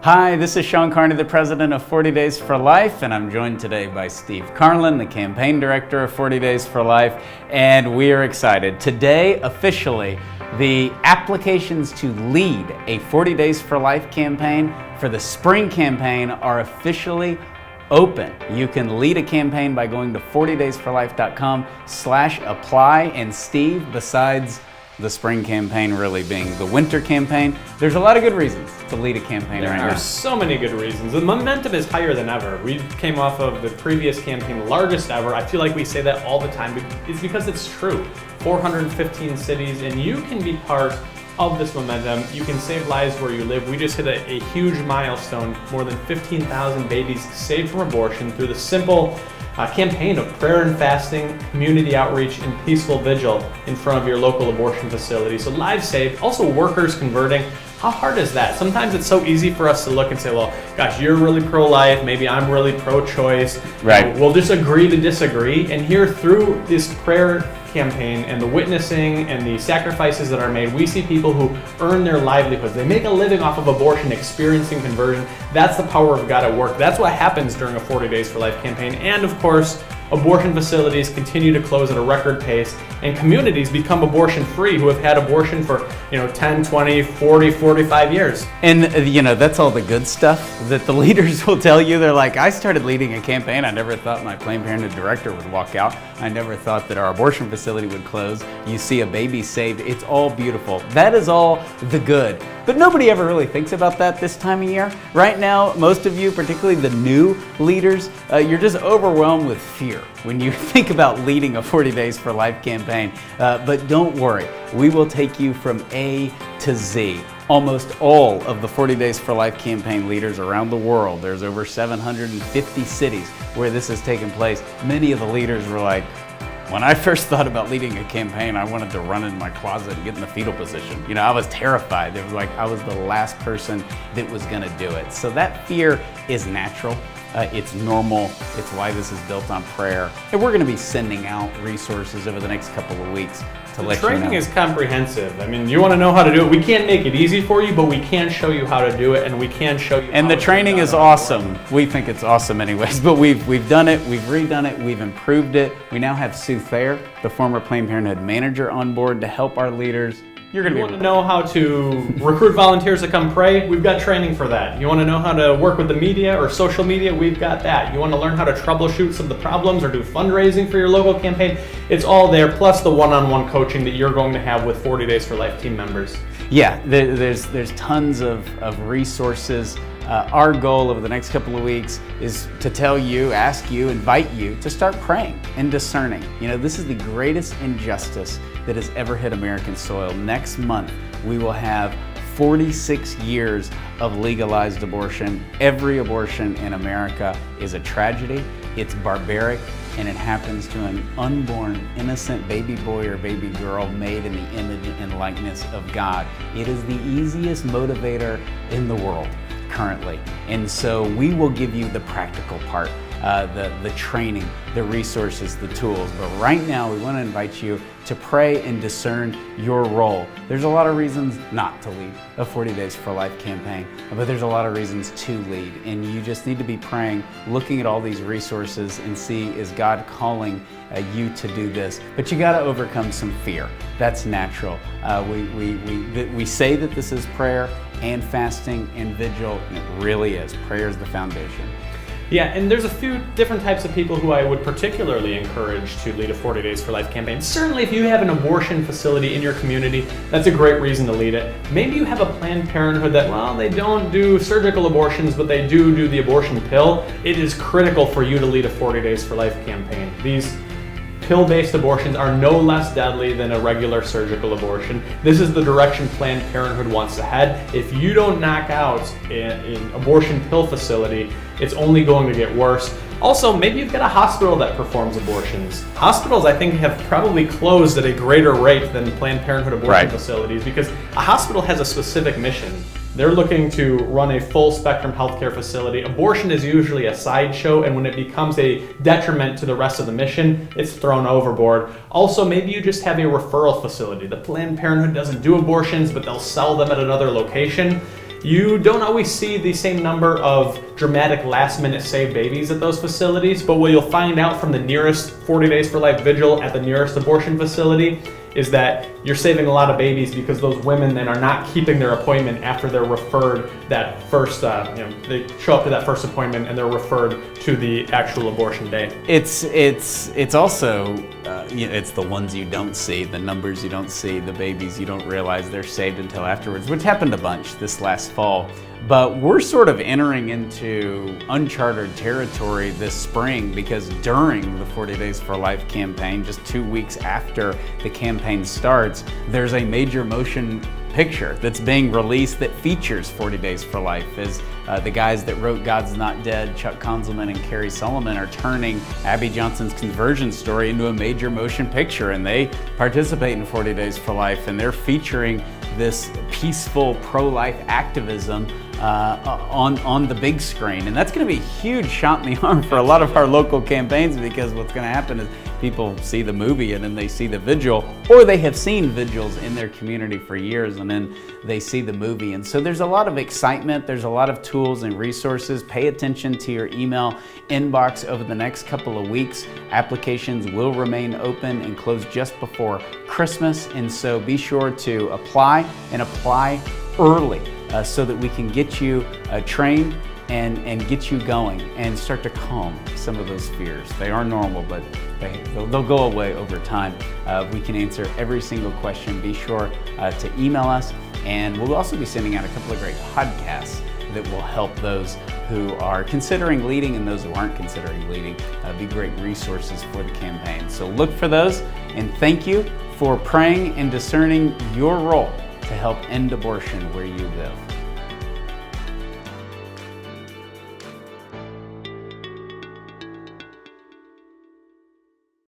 Hi, this is Sean Carney, the president of 40 Days for Life, and I'm joined today by Steve Carlin, the campaign director of 40 Days for Life, and we are excited. Today, officially, the applications to lead a 40 Days for Life campaign for the spring campaign are officially open. You can lead a campaign by going to 40daysforlife.com/apply, and Steve, besides the spring campaign really being the winter campaign, there's a lot of good reasons to lead a campaign right now. There are so many good reasons. The momentum is higher than ever. We came off of the previous campaign, the largest ever. I feel like we say that all the time. It's because it's true. 415 cities, and you can be part of this momentum. You can save lives where you live. We just hit a huge milestone. More than 15,000 babies saved from abortion through the simple campaign of prayer and fasting, community outreach, and peaceful vigil in front of your local abortion facility. So lives saved, also workers converting. How hard is that? Sometimes it's so easy for us to look and say, well, gosh, you're really pro-life, maybe I'm really pro-choice. Right. We'll just agree to disagree. And here through this prayer campaign and the witnessing and the sacrifices that are made, we see people who earn their livelihoods. They make a living off of abortion, experiencing conversion. That's the power of God at work. That's what happens during a 40 Days for Life campaign. And of course, abortion facilities continue to close at a record pace, and communities become abortion free who have had abortion for 10, 20, 40, 45 years. And that's all the good stuff that the leaders will tell you. They're like, I started leading a campaign. I never thought my Planned Parenthood director would walk out. I never thought that our abortion facility would close. You see a baby saved. It's all beautiful. That is all the good. But nobody ever really thinks about that this time of year. Right now, most of you, particularly the new leaders, you're just overwhelmed with fear when you think about leading a 40 Days for Life campaign. But don't worry, we will take you from A to Z. Almost all of the 40 Days for Life campaign leaders around the world, there's over 750 cities where this has taken place. Many of the leaders were like, when I first thought about leading a campaign, I wanted to run in my closet and get in the fetal position. I was terrified. It was like I was the last person that was gonna do it. So that fear is natural. It's normal. It's why this is built on prayer. And we're gonna be sending out resources over the next couple of weeks to let you know. The training is comprehensive. I mean, you wanna know how to do it. We can't make it easy for you, but we can show you how to do it, and we can show you And the training is awesome. We think it's awesome anyways, but we've done it, we've redone it, we've improved it. We now have Sue Thayer, the former Planned Parenthood manager, on board to help our leaders. You want to know how to recruit volunteers to come pray? We've got training for that. You want to know how to work with the media or social media? We've got that. You want to learn how to troubleshoot some of the problems or do fundraising for your local campaign? It's all there, plus the one-on-one coaching that you're going to have with 40 Days for Life team members. Yeah, there's tons of resources. Our goal over the next couple of weeks is to tell you, ask you, invite you to start praying and discerning. This is the greatest injustice that has ever hit American soil. Next month, we will have 46 years of legalized abortion. Every abortion in America is a tragedy. It's barbaric, and it happens to an unborn, innocent baby boy or baby girl made in the image and likeness of God. It is the easiest motivator in the world currently. And so we will give you the practical part, the training, the resources, the tools. But right now we want to invite you to pray and discern your role. There's a lot of reasons not to lead a 40 Days for Life campaign, but there's a lot of reasons to lead. And you just need to be praying, looking at all these resources and see, is God calling you to do this? But you got to overcome some fear. That's natural. We say that this is prayer and fasting and vigil, and it really is. Prayer is the foundation. Yeah, and there's a few different types of people who I would particularly encourage to lead a 40 Days for Life campaign. Certainly if you have an abortion facility in your community, that's a great reason to lead it. Maybe you have a Planned Parenthood that, they don't do surgical abortions, but they do the abortion pill. It is critical for you to lead a 40 Days for Life campaign. These pill-based abortions are no less deadly than a regular surgical abortion. This is the direction Planned Parenthood wants to head. If you don't knock out an abortion pill facility, it's only going to get worse. Also, maybe you've got a hospital that performs abortions. Hospitals, I think, have probably closed at a greater rate than Planned Parenthood abortion facilities because a hospital has a specific mission. They're looking to run a full spectrum healthcare facility. Abortion is usually a sideshow, and when it becomes a detriment to the rest of the mission, it's thrown overboard. Also, maybe you just have a referral facility. The Planned Parenthood doesn't do abortions, but they'll sell them at another location. You don't always see the same number of dramatic last-minute saved babies at those facilities, but what you'll find out from the nearest 40 Days for Life vigil at the nearest abortion facility is that you're saving a lot of babies because those women then are not keeping their appointment after they're referred that first, they show up to that first appointment and they're referred to the actual abortion day. It's also, it's the ones you don't see, the numbers you don't see, the babies you don't realize they're saved until afterwards, which happened a bunch this last fall. But we're sort of entering into uncharted territory this spring because during the 40 Days for Life campaign, just 2 weeks after the campaign starts, there's a major motion picture that's being released that features 40 Days for Life as the guys that wrote God's Not Dead, Chuck Konzelman and Carrie Solomon, are turning Abby Johnson's conversion story into a major motion picture, and they participate in 40 Days for Life, and they're featuring this peaceful pro-life activism on the big screen. And that's going to be a huge shot in the arm for a lot of our local campaigns, because what's going to happen is people see the movie and then they see the vigil, or they have seen vigils in their community for years and then they see the movie. And so there's a lot of excitement, there's a lot of tools and resources. Pay attention to your email inbox over the next couple of weeks. Applications will remain open and close just before Christmas, and so be sure to apply and apply early so that we can get you trained and get you going and start to calm some of those fears. They are normal, but they'll go away over time. We can answer every single question. Be sure to email us, and we'll also be sending out a couple of great podcasts that will help those who are considering leading and those who aren't considering leading be great resources for the campaign. So look for those, and thank you for praying and discerning your role to help end abortion where you live.